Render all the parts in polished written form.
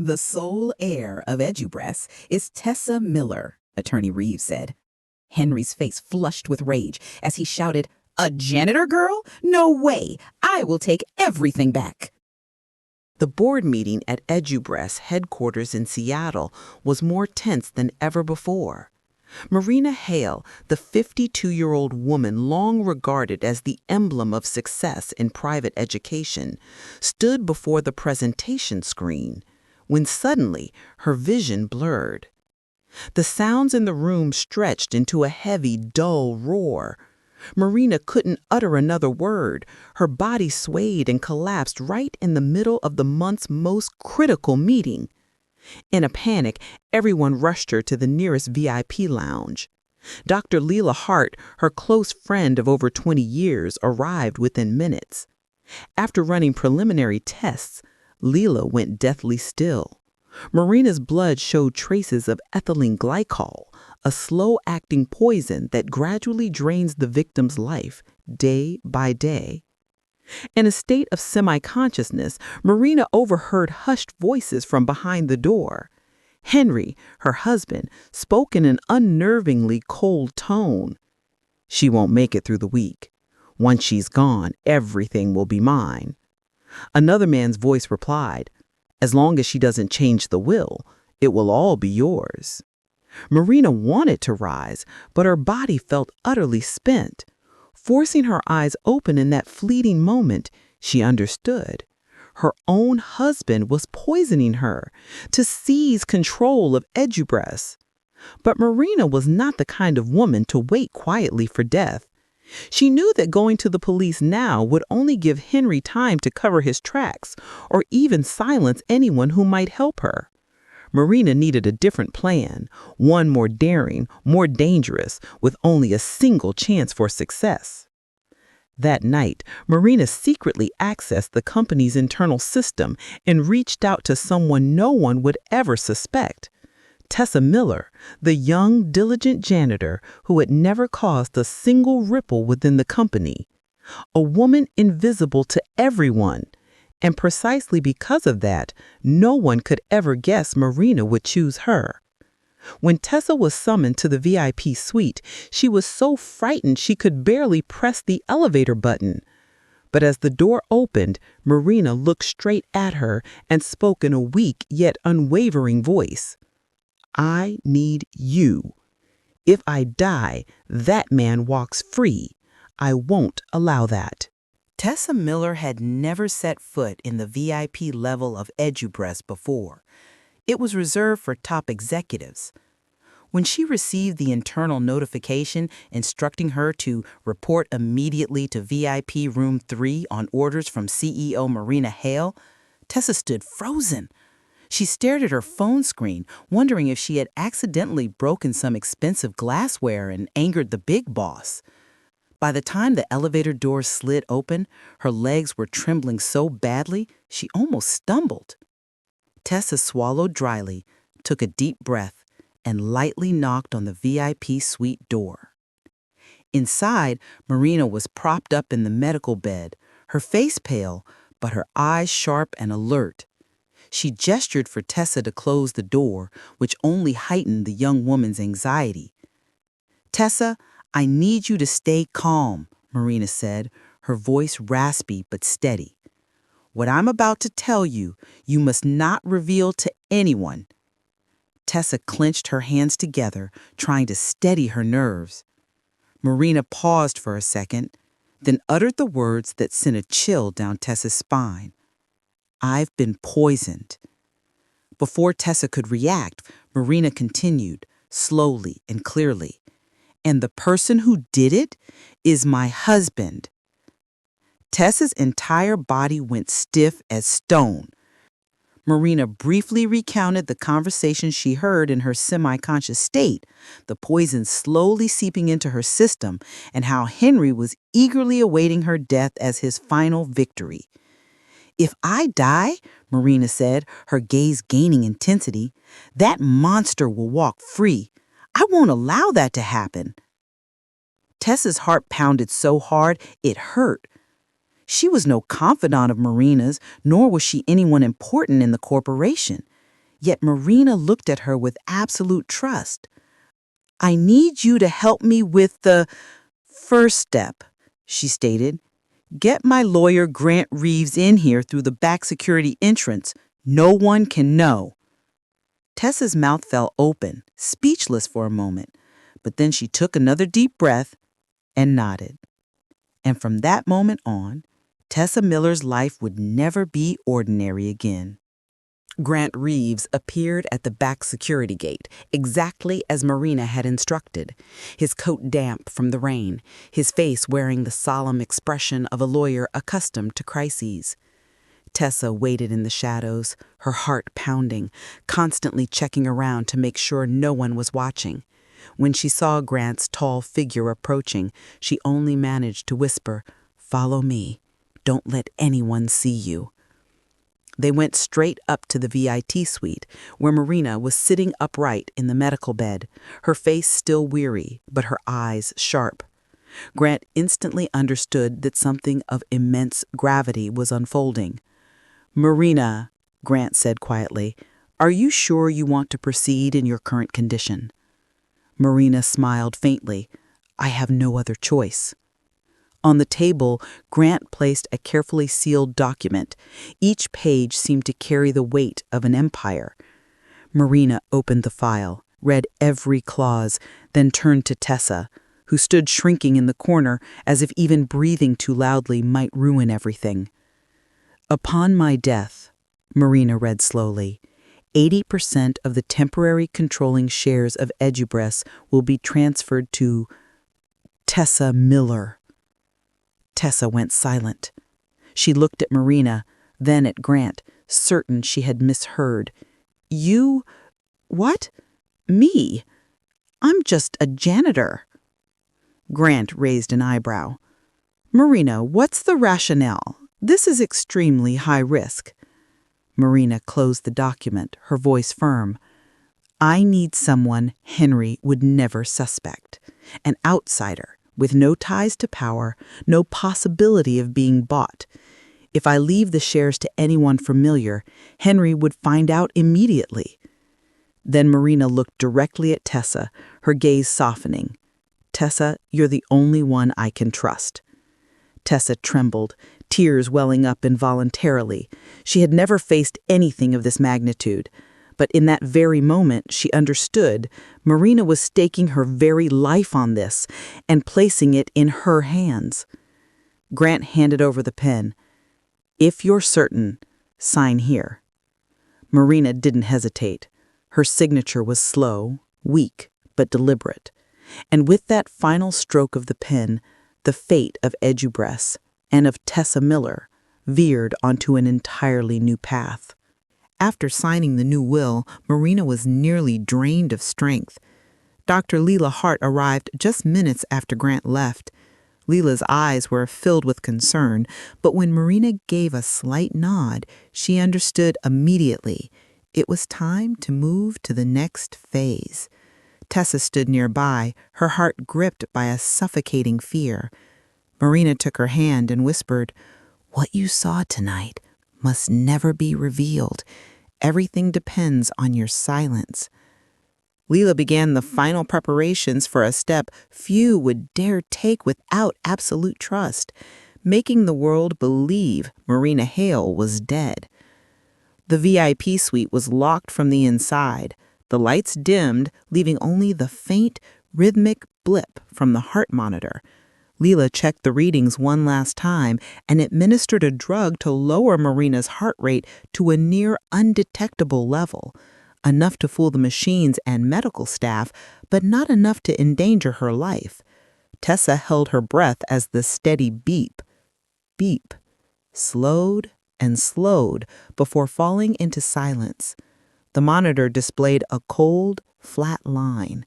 The sole heir of Edubreast is Tessa Miller, Attorney Reeves said. Henry's face flushed with rage as he shouted, "A janitor girl? No way! I will take everything back." The board meeting at Edubreast headquarters in Seattle was more tense than ever before. Marina Hale, the 52-year-old woman long regarded as the emblem of success in private education, stood before the presentation screen when suddenly her vision blurred. The sounds in the room stretched into a heavy, dull roar. Marina couldn't utter another word. Her body swayed and collapsed right in the middle of the month's most critical meeting. In a panic, everyone rushed her to the nearest VIP lounge. Dr. Leela Hart, her close friend of over 20 years, arrived within minutes. After running preliminary tests, Leela went deathly still. Marina's blood showed traces of ethylene glycol, a slow-acting poison that gradually drains the victim's life day by day. In a state of semi-consciousness, Marina overheard hushed voices from behind the door. Henry, her husband, spoke in an unnervingly cold tone. "She won't make it through the week. Once she's gone, everything will be mine." Another man's voice replied, "As long as she doesn't change the will, it will all be yours." Marina wanted to rise, but her body felt utterly spent. Forcing her eyes open in that fleeting moment, she understood. Her own husband was poisoning her to seize control of Edubreast. But Marina was not the kind of woman to wait quietly for death. She knew that going to the police now would only give Henry time to cover his tracks or even silence anyone who might help her. Marina needed a different plan, one more daring, more dangerous, with only a single chance for success. That night, Marina secretly accessed the company's internal system and reached out to someone no one would ever suspect. Tessa Miller, the young, diligent janitor who had never caused a single ripple within the company. A woman invisible to everyone. And precisely because of that, no one could ever guess Marina would choose her. When Tessa was summoned to the VIP suite, she was so frightened she could barely press the elevator button. But as the door opened, Marina looked straight at her and spoke in a weak yet unwavering voice. "I need you. If I die, that man walks free. I won't allow that." Tessa Miller had never set foot in the VIP level of Edubreast before. It was reserved for top executives. When she received the internal notification instructing her to report immediately to VIP Room 3 on orders from CEO Marina Hale, Tessa stood frozen. She stared at her phone screen, wondering if she had accidentally broken some expensive glassware and angered the big boss. By the time the elevator doors slid open, her legs were trembling so badly she almost stumbled. Tessa swallowed dryly, took a deep breath, and lightly knocked on the VIP suite door. Inside, Marina was propped up in the medical bed, her face pale, but her eyes sharp and alert. She gestured for Tessa to close the door, which only heightened the young woman's anxiety. "Tessa, I need you to stay calm," Marina said, her voice raspy but steady. "What I'm about to tell you, you must not reveal to anyone." Tessa clenched her hands together, trying to steady her nerves. Marina paused for a second, then uttered the words that sent a chill down Tessa's spine. "I've been poisoned." Before Tessa could react, Marina continued, slowly and clearly. "And the person who did it is my husband." Tessa's entire body went stiff as stone. Marina briefly recounted the conversation she heard in her semi-conscious state, the poison slowly seeping into her system, and how Henry was eagerly awaiting her death as his final victory. "If I die," Marina said, her gaze gaining intensity, "that monster will walk free. I won't allow that to happen." Tessa's heart pounded so hard it hurt. She was no confidant of Marina's, nor was she anyone important in the corporation. Yet Marina looked at her with absolute trust. "I need you to help me with the first step," she stated. "Get my lawyer Grant Reeves in here through the back security entrance. No one can know." Tessa's mouth fell open, speechless for a moment, but then she took another deep breath and nodded. And from that moment on, Tessa Miller's life would never be ordinary again. Grant Reeves appeared at the back security gate, exactly as Marina had instructed, his coat damp from the rain, his face wearing the solemn expression of a lawyer accustomed to crises. Tessa waited in the shadows, her heart pounding, constantly checking around to make sure no one was watching. When she saw Grant's tall figure approaching, she only managed to whisper, "Follow me. Don't let anyone see you." They went straight up to the VIT suite, where Marina was sitting upright in the medical bed, her face still weary, but her eyes sharp. Grant instantly understood that something of immense gravity was unfolding. "Marina," Grant said quietly, "are you sure you want to proceed in your current condition?" Marina smiled faintly. "I have no other choice." On the table, Grant placed a carefully sealed document. Each page seemed to carry the weight of an empire. Marina opened the file, read every clause, then turned to Tessa, who stood shrinking in the corner as if even breathing too loudly might ruin everything. "Upon my death," Marina read slowly, "80% of the temporary controlling shares of Edubres will be transferred to Tessa Miller." Tessa went silent. She looked at Marina, then at Grant, certain she had misheard. "You? What? Me? I'm just a janitor." Grant raised an eyebrow. "Marina, what's the rationale? This is extremely high risk." Marina closed the document, her voice firm. "I need someone Henry would never suspect. An outsider, with no ties to power, no possibility of being bought. If I leave the shares to anyone familiar, Henry would find out immediately." Then Marina looked directly at Tessa, her gaze softening. "Tessa, you're the only one I can trust." Tessa trembled, tears welling up involuntarily. She had never faced anything of this magnitude. But in that very moment, she understood Marina was staking her very life on this and placing it in her hands. Grant handed over the pen. "If you're certain, sign here." Marina didn't hesitate. Her signature was slow, weak, but deliberate. And with that final stroke of the pen, the fate of Edubres and of Tessa Miller veered onto an entirely new path. After signing the new will, Marina was nearly drained of strength. Dr. Leela Hart arrived just minutes after Grant left. Leela's eyes were filled with concern, but when Marina gave a slight nod, she understood immediately. It was time to move to the next phase. Tessa stood nearby, her heart gripped by a suffocating fear. Marina took her hand and whispered, "What you saw tonight must never be revealed. Everything depends on your silence." Leela began the final preparations for a step few would dare take without absolute trust, making the world believe Marina Hale was dead. The VIP suite was locked from the inside. The lights dimmed, leaving only the faint, rhythmic blip from the heart monitor. Leela checked the readings one last time and administered a drug to lower Marina's heart rate to a near undetectable level, enough to fool the machines and medical staff, but not enough to endanger her life. Tessa held her breath as the steady beep, beep, slowed and slowed before falling into silence. The monitor displayed a cold, flat line.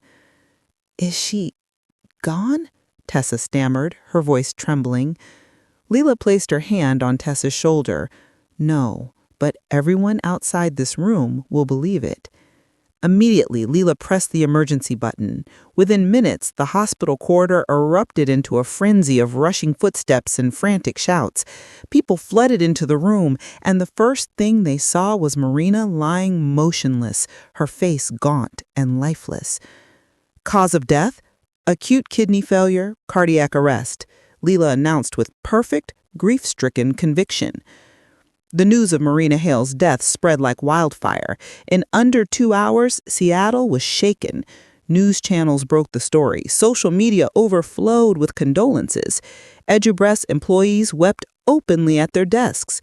"Is she gone?" Tessa stammered, her voice trembling. Leela placed her hand on Tessa's shoulder. "No, but everyone outside this room will believe it." Immediately, Leela pressed the emergency button. Within minutes, the hospital corridor erupted into a frenzy of rushing footsteps and frantic shouts. People flooded into the room, and the first thing they saw was Marina lying motionless, her face gaunt and lifeless. Cause of death? Acute kidney failure, cardiac arrest, Leela announced with perfect, grief-stricken conviction. The news of Marina Hale's death spread like wildfire. In under 2 hours, Seattle was shaken. News channels broke the story. Social media overflowed with condolences. Edubreast employees wept openly at their desks.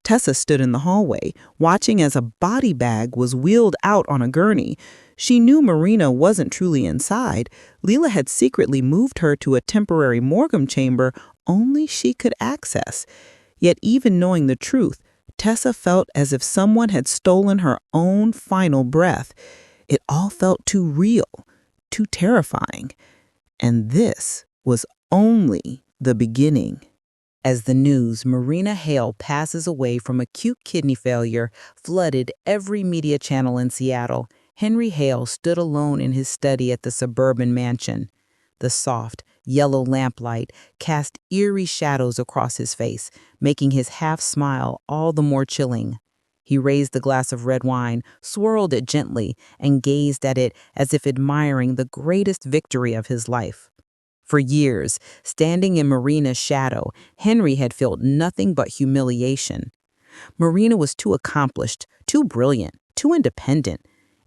Tessa stood in the hallway, watching as a body bag was wheeled out on a gurney. She knew Marina wasn't truly inside. Leela had secretly moved her to a temporary morgue chamber only she could access. Yet even knowing the truth, Tessa felt as if someone had stolen her own final breath. It all felt too real, too terrifying. And this was only the beginning. As the news Marina Hale passes away from acute kidney failure flooded every media channel in Seattle, Henry Hale stood alone in his study at the suburban mansion. The soft, yellow lamplight cast eerie shadows across his face, making his half-smile all the more chilling. He raised the glass of red wine, swirled it gently, and gazed at it as if admiring the greatest victory of his life. For years, standing in Marina's shadow, Henry had felt nothing but humiliation. Marina was too accomplished, too brilliant, too independent,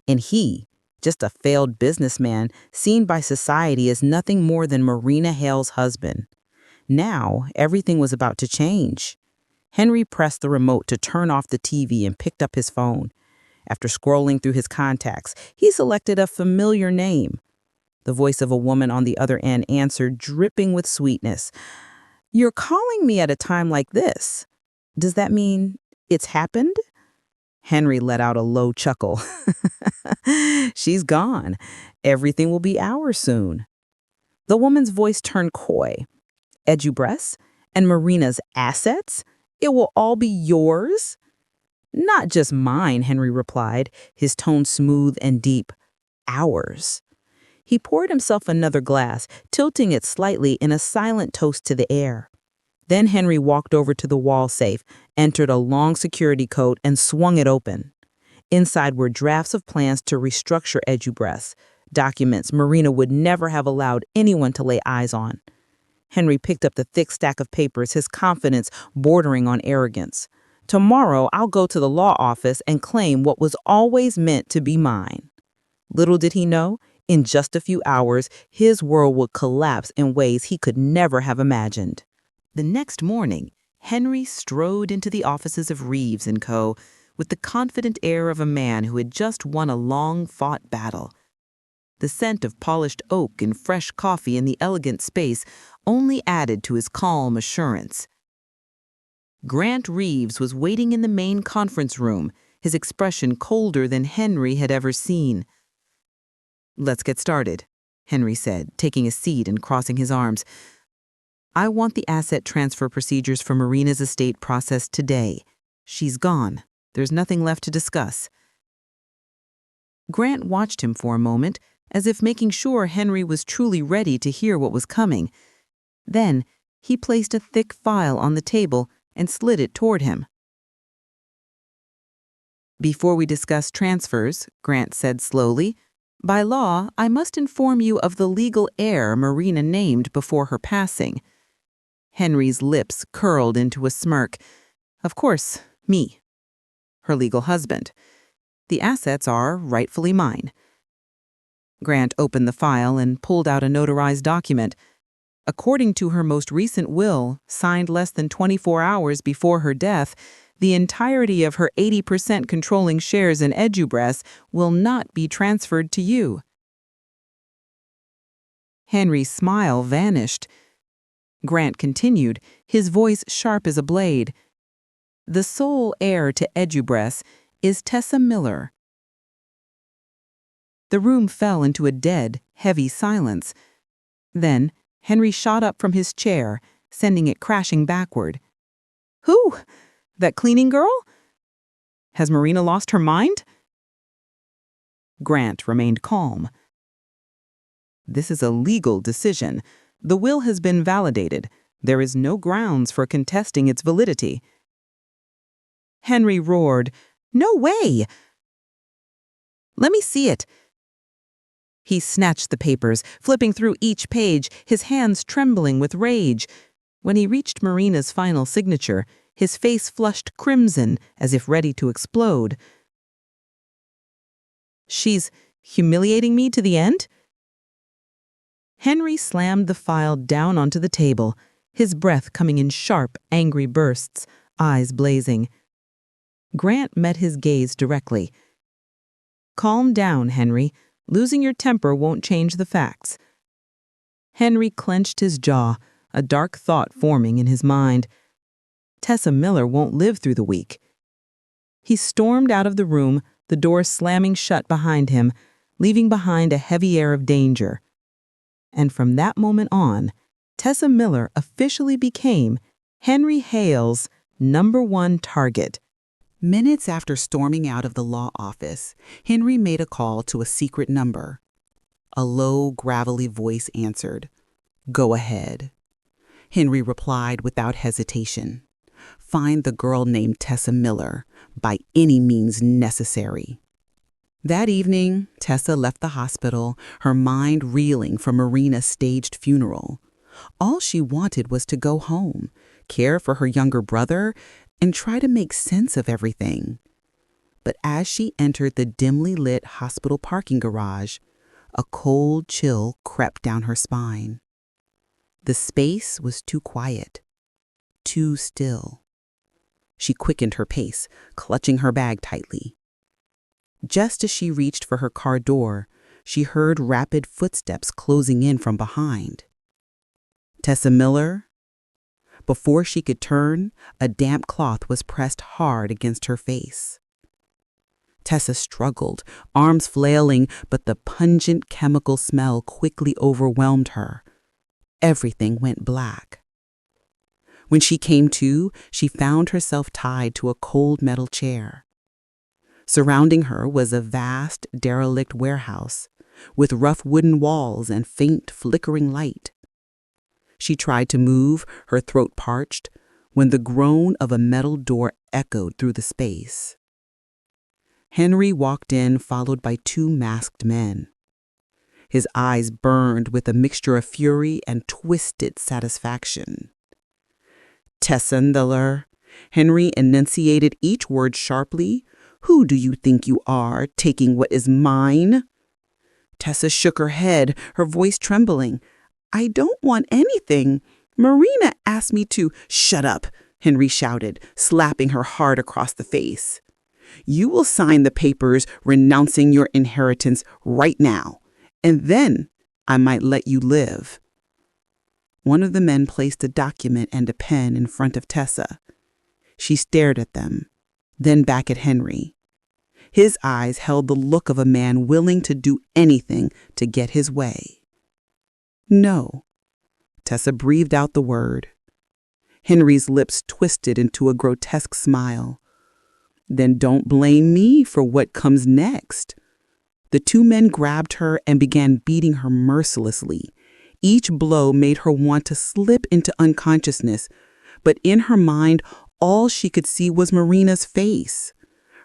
and he, just a failed businessman, seen by society as nothing more than Marina Hale's husband. Now, everything was about to change. Henry pressed the remote to turn off the TV and picked up his phone. After scrolling through his contacts, he selected a familiar name. The voice of a woman on the other end answered, dripping with sweetness. "You're calling me at a time like this. Does that mean it's happened?" Henry let out a low chuckle. "She's gone. Everything will be ours soon." The woman's voice turned coy. "Edubreast and Marina's assets? It will all be yours?" "Not just mine," Henry replied, his tone smooth and deep. "Ours." He poured himself another glass, tilting it slightly in a silent toast to the air. Then Henry walked over to the wall safe, entered a long security code, and swung it open. Inside were drafts of plans to restructure Edubreast, documents Marina would never have allowed anyone to lay eyes on. Henry picked up the thick stack of papers, his confidence bordering on arrogance. "Tomorrow I'll go to the law office and claim what was always meant to be mine." Little did he know, in just a few hours, his world would collapse in ways he could never have imagined. The next morning, Henry strode into the offices of Reeves & Co. with the confident air of a man who had just won a long-fought battle. The scent of polished oak and fresh coffee in the elegant space only added to his calm assurance. Grant Reeves was waiting in the main conference room, his expression colder than Henry had ever seen. "Let's get started," Henry said, taking a seat and crossing his arms. "I want the asset transfer procedures for Marina's estate processed today. She's gone. There's nothing left to discuss." Grant watched him for a moment, as if making sure Henry was truly ready to hear what was coming. Then he placed a thick file on the table and slid it toward him. "Before we discuss transfers," Grant said slowly, "by law, I must inform you of the legal heir Marina named before her passing." Henry's lips curled into a smirk. "Of course, me. Her legal husband. The assets are rightfully mine." Grant opened the file and pulled out a notarized document. According to her most recent will, signed less than 24 hours before her death, the entirety of her 80% controlling shares in Edubreast will not be transferred to you. Henry's smile vanished. Grant continued, his voice sharp as a blade. "The sole heir to Edubreast is Tessa Miller." The room fell into a dead, heavy silence. Then Henry shot up from his chair, sending it crashing backward. "Who? That cleaning girl? Has Marina lost her mind?" Grant remained calm. "This is a legal decision. The will has been validated. There is no grounds for contesting its validity." Henry roared, "No way! Let me see it." He snatched the papers, flipping through each page, his hands trembling with rage. When he reached Marina's final signature, his face flushed crimson as if ready to explode. "She's humiliating me to the end?" Henry slammed the file down onto the table, his breath coming in sharp, angry bursts, eyes blazing. Grant met his gaze directly. "Calm down, Henry. Losing your temper won't change the facts." Henry clenched his jaw, a dark thought forming in his mind. Tessa Miller won't live through the week. He stormed out of the room, the door slamming shut behind him, leaving behind a heavy air of danger. And from that moment on, Tessa Miller officially became Henry Hale's #1 target. Minutes after storming out of the law office, Henry made a call to a secret number. A low, gravelly voice answered. "Go ahead." Henry replied without hesitation. "Find the girl named Tessa Miller, by any means necessary." That evening, Tessa left the hospital, her mind reeling from Marina's staged funeral. All she wanted was to go home, care for her younger brother, and try to make sense of everything. But as she entered the dimly lit hospital parking garage, a cold chill crept down her spine. The space was too quiet, too still. She quickened her pace, clutching her bag tightly. Just as she reached for her car door, she heard rapid footsteps closing in from behind. Tessa Miller? Before she could turn, a damp cloth was pressed hard against her face. Tessa struggled, arms flailing, but the pungent chemical smell quickly overwhelmed her. Everything went black. When she came to, she found herself tied to a cold metal chair. Surrounding her was a vast, derelict warehouse, with rough wooden walls and faint, flickering light. She tried to move, her throat parched, when the groan of a metal door echoed through the space. Henry walked in, followed by 2 masked men. His eyes burned with a mixture of fury and twisted satisfaction. "Tessa Miller," Henry enunciated each word sharply. "Who do you think you are, taking what is mine?" Tessa shook her head, her voice trembling. "I don't want anything. Marina asked me to—" "Shut up," Henry shouted, slapping her hard across the face. "You will sign the papers renouncing your inheritance right now, and then I might let you live." One of the men placed a document and a pen in front of Tessa. She stared at them, then back at Henry. His eyes held the look of a man willing to do anything to get his way. "No." Tessa breathed out the word. Henry's lips twisted into a grotesque smile. "Then don't blame me for what comes next." The 2 men grabbed her and began beating her mercilessly. Each blow made her want to slip into unconsciousness, but in her mind, all she could see was Marina's face.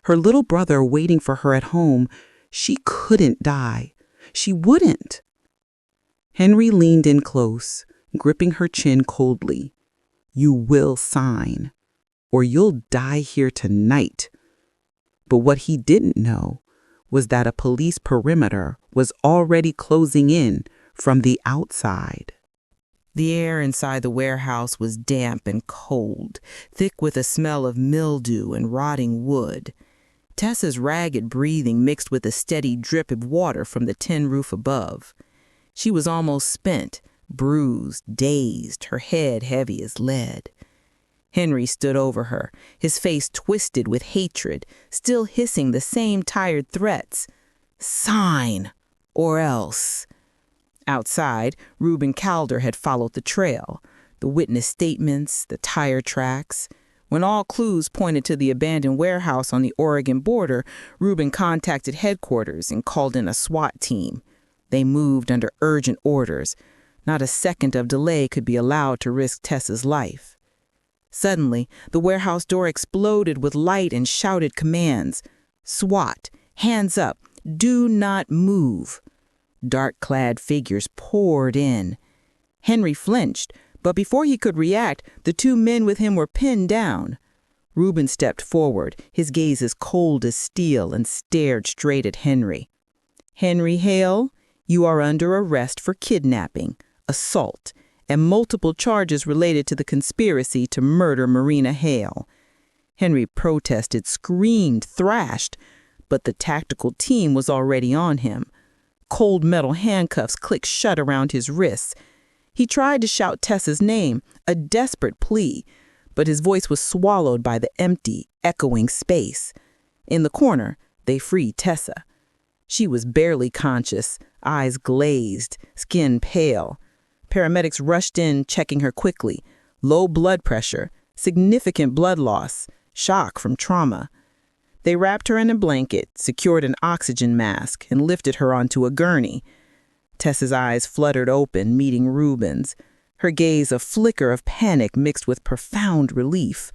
Her little brother waiting for her at home. She couldn't die. She wouldn't. Henry leaned in close, gripping her chin coldly. "You will sign, or you'll die here tonight." But what he didn't know was that a police perimeter was already closing in from the outside. The air inside the warehouse was damp and cold, thick with a smell of mildew and rotting wood. Tessa's ragged breathing mixed with a steady drip of water from the tin roof above. She was almost spent, bruised, dazed, her head heavy as lead. Henry stood over her, his face twisted with hatred, still hissing the same tired threats. "Sign, or else." Outside, Reuben Calder had followed the trail, the witness statements, the tire tracks. When all clues pointed to the abandoned warehouse on the Oregon border, Rubin contacted headquarters and called in a SWAT team. They moved under urgent orders. Not a second of delay could be allowed to risk Tessa's life. Suddenly, the warehouse door exploded with light and shouted commands. SWAT, hands up, do not move. Dark-clad figures poured in. Henry flinched, but before he could react, the two men with him were pinned down. Rubin stepped forward, his gaze as cold as steel, and stared straight at Henry. Henry Hale, you are under arrest for kidnapping, assault, and multiple charges related to the conspiracy to murder Marina Hale. Henry protested, screamed, thrashed, but the tactical team was already on him. Cold metal handcuffs clicked shut around his wrists. He tried to shout Tessa's name, a desperate plea, but his voice was swallowed by the empty, echoing space. In the corner, they freed Tessa. She was barely conscious, eyes glazed, skin pale. Paramedics rushed in, checking her quickly. Low blood pressure, significant blood loss, shock from trauma. They wrapped her in a blanket, secured an oxygen mask, and lifted her onto a gurney. Tessa's eyes fluttered open, meeting Rubin's. Her gaze a flicker of panic mixed with profound relief.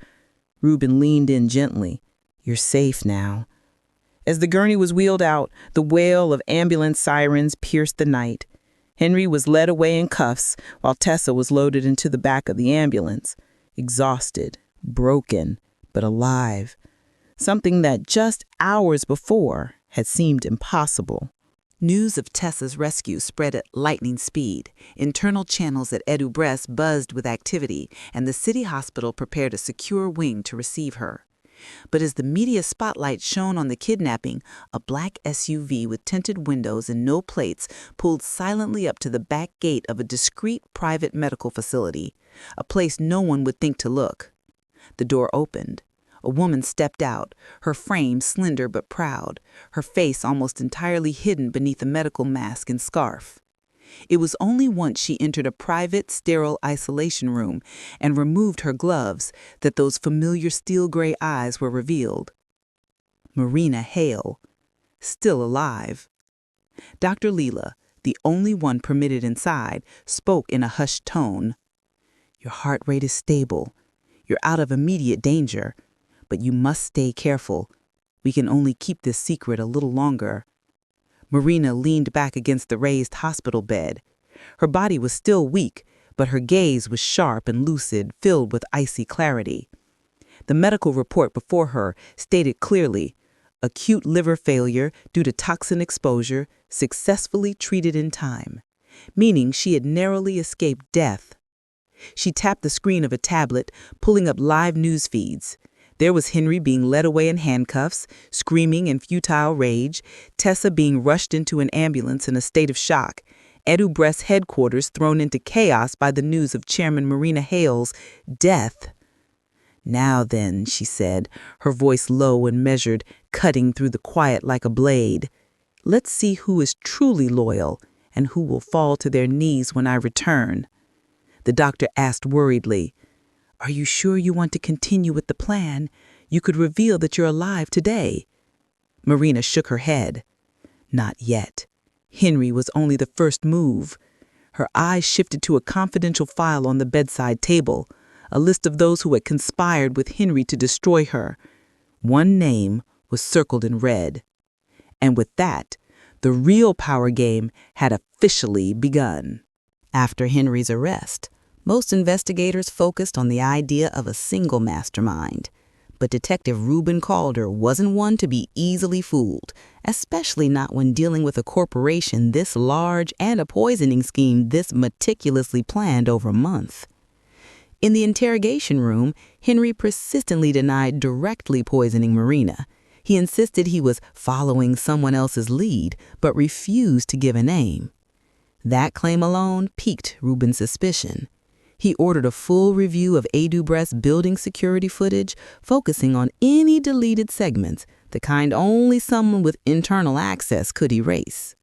Rubin leaned in gently. You're safe now. As the gurney was wheeled out, the wail of ambulance sirens pierced the night. Henry was led away in cuffs, while Tessa was loaded into the back of the ambulance, exhausted, broken, but alive. Something that just hours before had seemed impossible. News of Tessa's rescue spread at lightning speed. Internal channels at EduBrest buzzed with activity, and the city hospital prepared a secure wing to receive her. But as the media spotlight shone on the kidnapping, a black SUV with tinted windows and no plates pulled silently up to the back gate of a discreet private medical facility, a place no one would think to look. The door opened. A woman stepped out, her frame slender but proud, her face almost entirely hidden beneath a medical mask and scarf. It was only once she entered a private, sterile isolation room and removed her gloves that those familiar steel-gray eyes were revealed. Marina Hale, still alive. Dr. Leela, the only one permitted inside, spoke in a hushed tone. Your heart rate is stable. You're out of immediate danger. But you must stay careful. We can only keep this secret a little longer. Marina leaned back against the raised hospital bed. Her body was still weak, but her gaze was sharp and lucid, filled with icy clarity. The medical report before her stated clearly, acute liver failure due to toxin exposure, successfully treated in time, meaning she had narrowly escaped death. She tapped the screen of a tablet, pulling up live news feeds. There was Henry being led away in handcuffs, screaming in futile rage, Tessa being rushed into an ambulance in a state of shock, EduBrest headquarters thrown into chaos by the news of Chairman Marina Hale's death. Now then, she said, her voice low and measured, cutting through the quiet like a blade. Let's see who is truly loyal and who will fall to their knees when I return. The doctor asked worriedly, Are you sure you want to continue with the plan? You could reveal that you're alive today. Marina shook her head. Not yet. Henry was only the first move. Her eyes shifted to a confidential file on the bedside table, a list of those who had conspired with Henry to destroy her. One name was circled in red. And with that, the real power game had officially begun. After Henry's arrest, most investigators focused on the idea of a single mastermind. But Detective Rubin Calder wasn't one to be easily fooled, especially not when dealing with a corporation this large and a poisoning scheme this meticulously planned over a month. In the interrogation room, Henry persistently denied directly poisoning Marina. He insisted he was following someone else's lead, but refused to give a name. That claim alone piqued Rubin's suspicion. He ordered a full review of EduBrest building security footage, focusing on any deleted segments, the kind only someone with internal access could erase.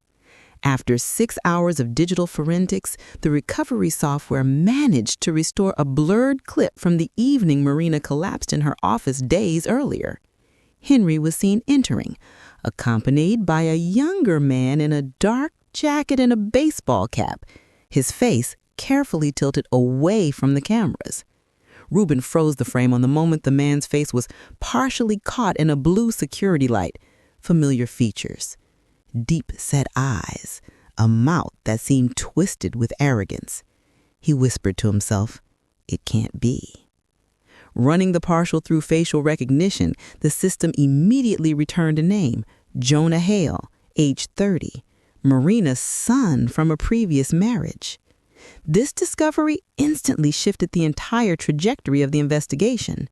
After 6 hours of digital forensics, the recovery software managed to restore a blurred clip from the evening Marina collapsed in her office days earlier. Henry was seen entering, accompanied by a younger man in a dark jacket and a baseball cap, his face carefully tilted away from the cameras. Rubin froze the frame on the moment the man's face was partially caught in a blue security light. Familiar features. Deep-set eyes, a mouth that seemed twisted with arrogance. He whispered to himself, "It can't be." Running the partial through facial recognition, the system immediately returned a name, Jonah Hale, age 30, Marina's son from a previous marriage. This discovery instantly shifted the entire trajectory of the investigation.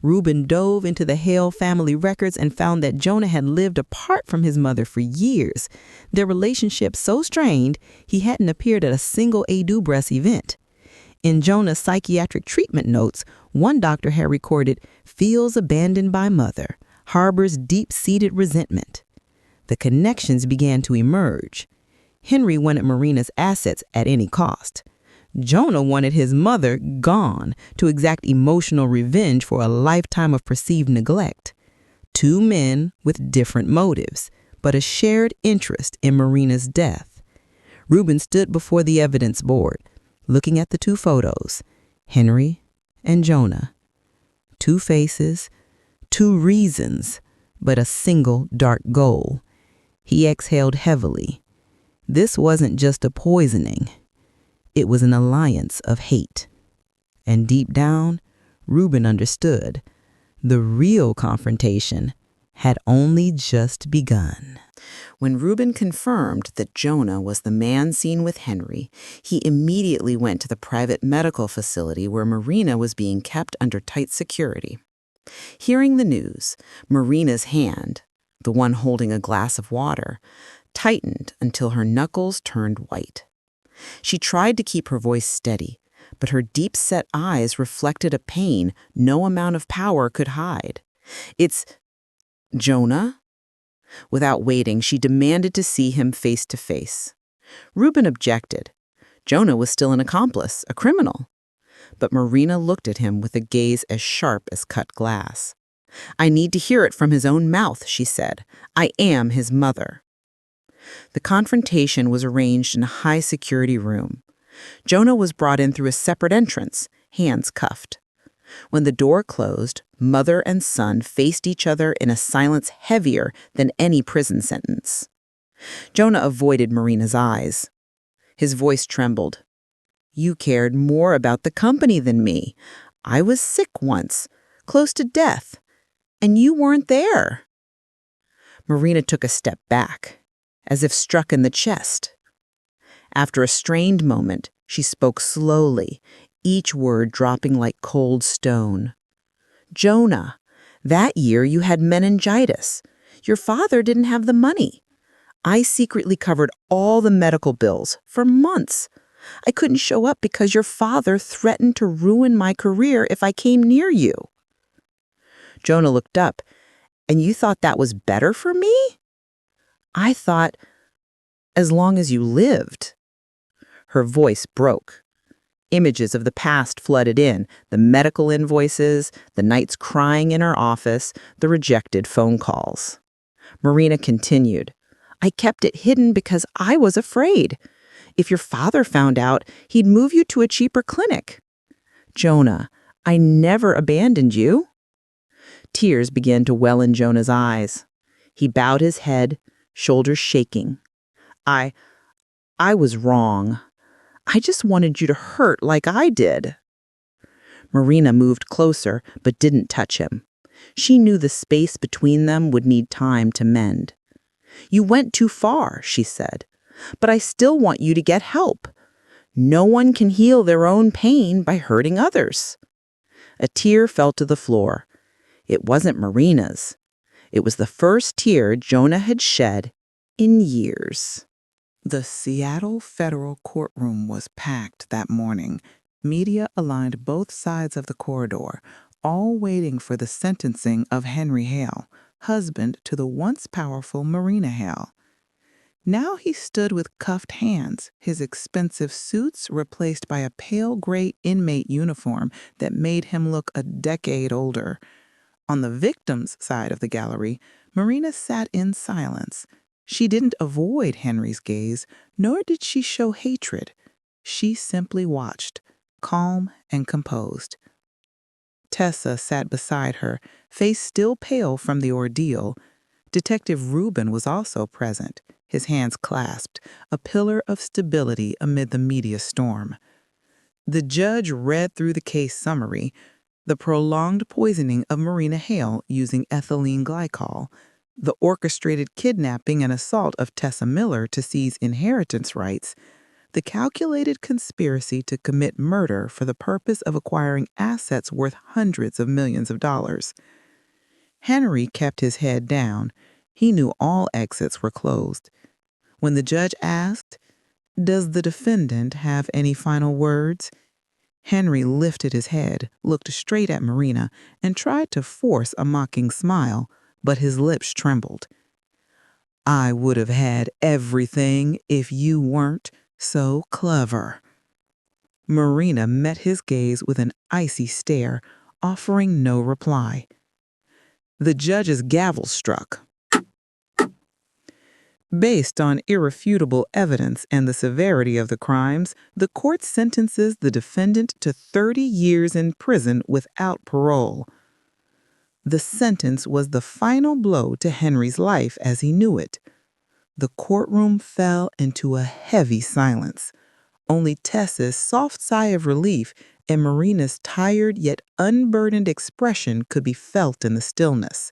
Rubin dove into the Hale family records and found that Jonah had lived apart from his mother for years, their relationship so strained he hadn't appeared at a single Edubres event. In Jonah's psychiatric treatment notes, one doctor had recorded, "feels abandoned by mother, harbors deep-seated resentment." The connections began to emerge. Henry wanted Marina's assets at any cost. Jonah wanted his mother gone to exact emotional revenge for a lifetime of perceived neglect. Two men with different motives, but a shared interest in Marina's death. Rubin stood before the evidence board, looking at the two photos, Henry and Jonah. Two faces, two reasons, but a single dark goal. He exhaled heavily. This wasn't just a poisoning. It was an alliance of hate. And deep down, Rubin understood. The real confrontation had only just begun. When Rubin confirmed that Jonah was the man seen with Henry, he immediately went to the private medical facility where Marina was being kept under tight security. Hearing the news, Marina's hand, the one holding a glass of water, tightened until her knuckles turned white. She tried to keep her voice steady, but her deep-set eyes reflected a pain no amount of power could hide. "It's Jonah?" Without waiting, she demanded to see him face to face. Rubin objected. Jonah was still an accomplice, a criminal. But Marina looked at him with a gaze as sharp as cut glass. "I need to hear it from his own mouth," she said. "I am his mother." The confrontation was arranged in a high-security room. Jonah was brought in through a separate entrance, hands cuffed. When the door closed, mother and son faced each other in a silence heavier than any prison sentence. Jonah avoided Marina's eyes. His voice trembled. "You cared more about the company than me. I was sick once, close to death, and you weren't there." Marina took a step back, as if struck in the chest. After a strained moment, she spoke slowly, each word dropping like cold stone. "Jonah, that year you had meningitis. Your father didn't have the money. I secretly covered all the medical bills for months. I couldn't show up because your father threatened to ruin my career if I came near you." Jonah looked up. "And you thought that was better for me?" "I thought, as long as you lived." Her voice broke. Images of the past flooded in, the medical invoices, the nights crying in her office, the rejected phone calls. Marina continued, "I kept it hidden because I was afraid. If your father found out, he'd move you to a cheaper clinic." "Jonah, I never abandoned you." Tears began to well in Jonah's eyes. He bowed his head, shoulders shaking. I was wrong. I just wanted you to hurt like I did." Marina moved closer, but didn't touch him. She knew the space between them would need time to mend. "You went too far," she said, "but I still want you to get help. No one can heal their own pain by hurting others." A tear fell to the floor. It wasn't Marina's. It was the first tear Jonah had shed in years. The Seattle federal courtroom was packed that morning. Media aligned both sides of the corridor, all waiting for the sentencing of Henry Hale, husband to the once powerful Marina Hale. Now he stood with cuffed hands, his expensive suits replaced by a pale gray inmate uniform that made him look a decade older. On the victim's side of the gallery, Marina sat in silence. She didn't avoid Henry's gaze, nor did she show hatred. She simply watched, calm and composed. Tessa sat beside her, face still pale from the ordeal. Detective Rubin was also present, his hands clasped, a pillar of stability amid the media storm. The judge read through the case summary, the prolonged poisoning of Marina Hale using ethylene glycol, the orchestrated kidnapping and assault of Tessa Miller to seize inheritance rights, the calculated conspiracy to commit murder for the purpose of acquiring assets worth hundreds of millions of dollars. Henry kept his head down. He knew all exits were closed. When the judge asked, "Does the defendant have any final words?" Henry lifted his head, looked straight at Marina, and tried to force a mocking smile, but his lips trembled. "I would have had everything if you weren't so clever." Marina met his gaze with an icy stare, offering no reply. The judge's gavel struck. Based on irrefutable evidence and the severity of the crimes, the court sentences the defendant to 30 years in prison without parole. The sentence was the final blow to Henry's life as he knew it. The courtroom fell into a heavy silence. Only Tessa's soft sigh of relief and Marina's tired yet unburdened expression could be felt in the stillness.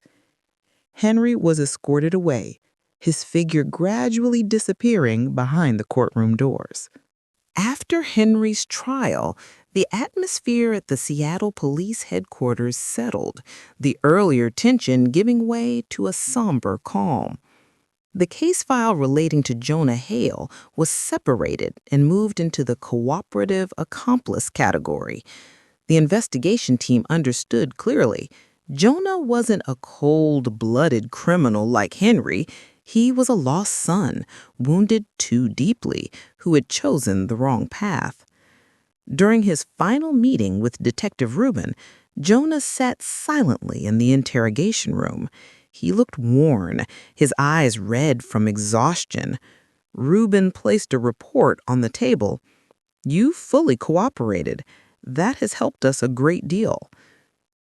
Henry was escorted away, his figure gradually disappearing behind the courtroom doors. After Henry's trial, the atmosphere at the Seattle Police Headquarters settled, the earlier tension giving way to a somber calm. The case file relating to Jonah Hale was separated and moved into the cooperative accomplice category. The investigation team understood clearly. Jonah wasn't a cold-blooded criminal like Henry. He was a lost son, wounded too deeply, who had chosen the wrong path. During his final meeting with Detective Rubin, Jonah sat silently in the interrogation room. He looked worn, his eyes red from exhaustion. Rubin placed a report on the table. "You fully cooperated. That has helped us a great deal."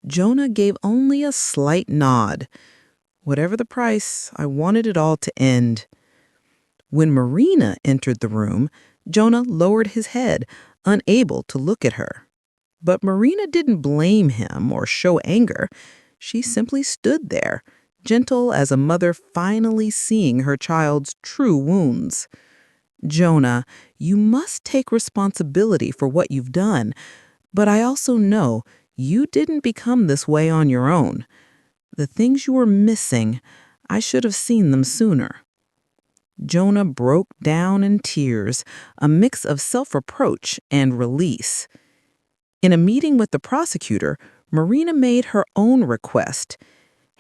Jonah gave only a slight nod. "Whatever the price, I wanted it all to end." When Marina entered the room, Jonah lowered his head, unable to look at her. But Marina didn't blame him or show anger. She simply stood there, gentle as a mother finally seeing her child's true wounds. "Jonah, you must take responsibility for what you've done, but I also know you didn't become this way on your own. The things you were missing, I should have seen them sooner." Jonah broke down in tears, a mix of self-reproach and release. In a meeting with the prosecutor, Marina made her own request.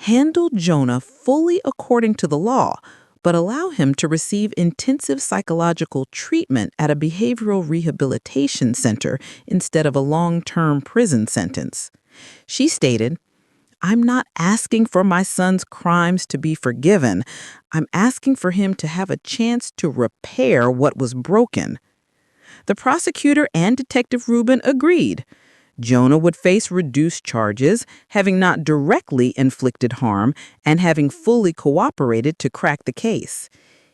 Handle Jonah fully according to the law, but allow him to receive intensive psychological treatment at a behavioral rehabilitation center instead of a long-term prison sentence. She stated, "I'm not asking for my son's crimes to be forgiven. I'm asking for him to have a chance to repair what was broken." The prosecutor and Detective Rubin agreed. Jonah would face reduced charges, having not directly inflicted harm and having fully cooperated to crack the case.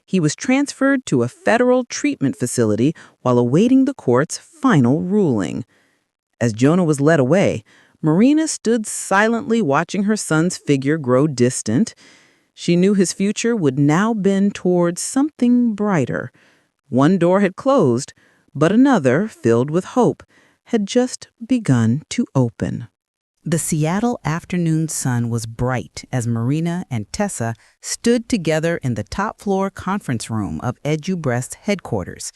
He was transferred to a federal treatment facility while awaiting the court's final ruling. As Jonah was led away, Marina stood silently watching her son's figure grow distant. She knew his future would now bend towards something brighter. One door had closed, but another, filled with hope, had just begun to open. The Seattle afternoon sun was bright as Marina and Tessa stood together in the top-floor conference room of EduBreast's headquarters.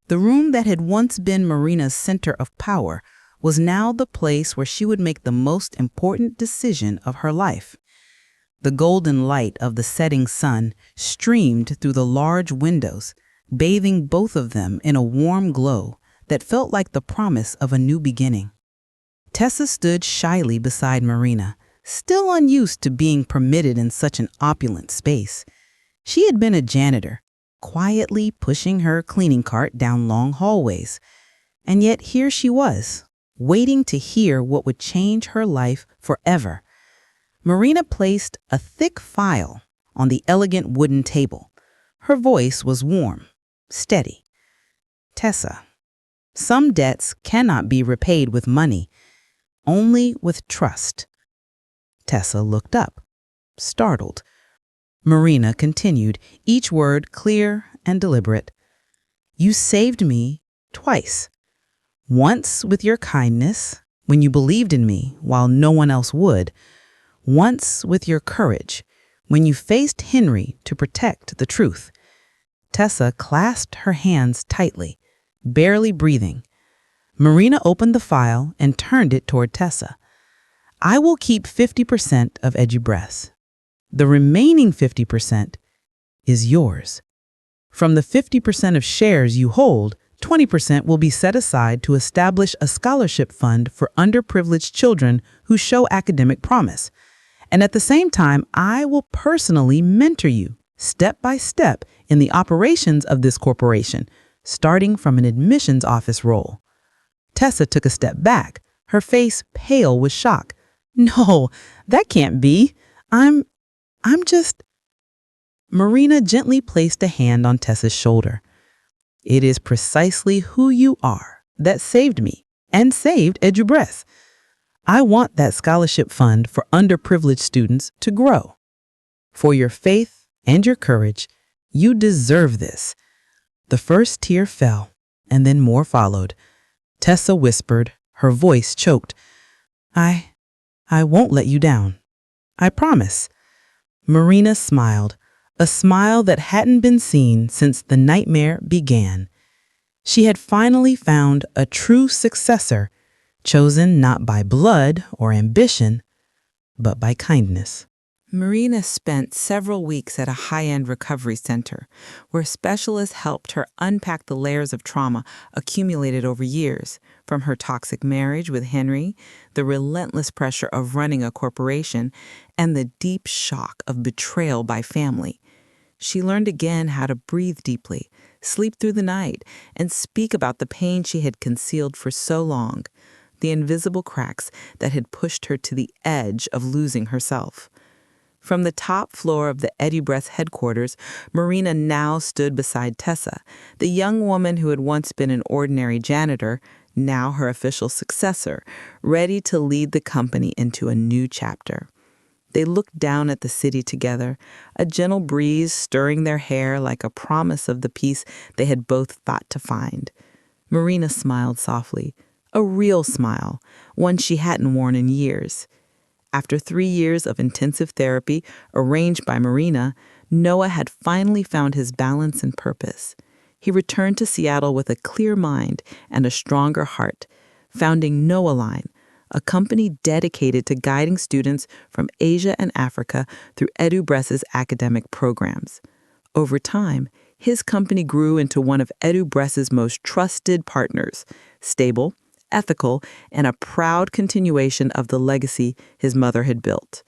The room that had once been Marina's center of power was now the place where she would make the most important decision of her life. The golden light of the setting sun streamed through the large windows, bathing both of them in a warm glow that felt like the promise of a new beginning. Tessa stood shyly beside Marina, still unused to being permitted in such an opulent space. She had been a janitor, quietly pushing her cleaning cart down long hallways. And yet here she was, waiting to hear what would change her life forever. Marina placed a thick file on the elegant wooden table. Her voice was warm, steady. Tessa, some debts cannot be repaid with money, only with trust. Tessa looked up, startled. Marina continued, each word clear and deliberate. You saved me twice. Once with your kindness, when you believed in me while no one else would. Once with your courage, when you faced Henry to protect the truth. Tessa clasped her hands tightly, barely breathing. Marina opened the file and turned it toward Tessa. I will keep 50% of EduBreath. The remaining 50% is yours. From the 50% of shares you hold, 20% will be set aside to establish a scholarship fund for underprivileged children who show academic promise. And at the same time, I will personally mentor you, step by step, in the operations of this corporation, starting from an admissions office role. Tessa took a step back, her face pale with shock. No, that can't be. I'm just... Marina gently placed a hand on Tessa's shoulder. It is precisely who you are that saved me and saved EduBreath. I want that scholarship fund for underprivileged students to grow. For your faith and your courage, you deserve this. The first tear fell, and then more followed. Tessa whispered, her voice choked. I won't let you down. I promise. Marina smiled, a smile that hadn't been seen since the nightmare began. She had finally found a true successor, chosen not by blood or ambition, but by kindness. Marina spent several weeks at a high-end recovery center, where specialists helped her unpack the layers of trauma accumulated over years, from her toxic marriage with Henry, the relentless pressure of running a corporation, and the deep shock of betrayal by family. She learned again how to breathe deeply, sleep through the night, and speak about the pain she had concealed for so long, the invisible cracks that had pushed her to the edge of losing herself. From the top floor of the EduBreath headquarters, Marina now stood beside Tessa, the young woman who had once been an ordinary janitor, now her official successor, ready to lead the company into a new chapter. They looked down at the city together, a gentle breeze stirring their hair like a promise of the peace they had both thought to find. Marina smiled softly, a real smile, one she hadn't worn in years. After 3 years of intensive therapy arranged by Marina, Noah had finally found his balance and purpose. He returned to Seattle with a clear mind and a stronger heart, founding Noah Line, a company dedicated to guiding students from Asia and Africa through EduBreath's academic programs. Over time, his company grew into one of EduBreath's most trusted partners, stable, ethical, and a proud continuation of the legacy his mother had built.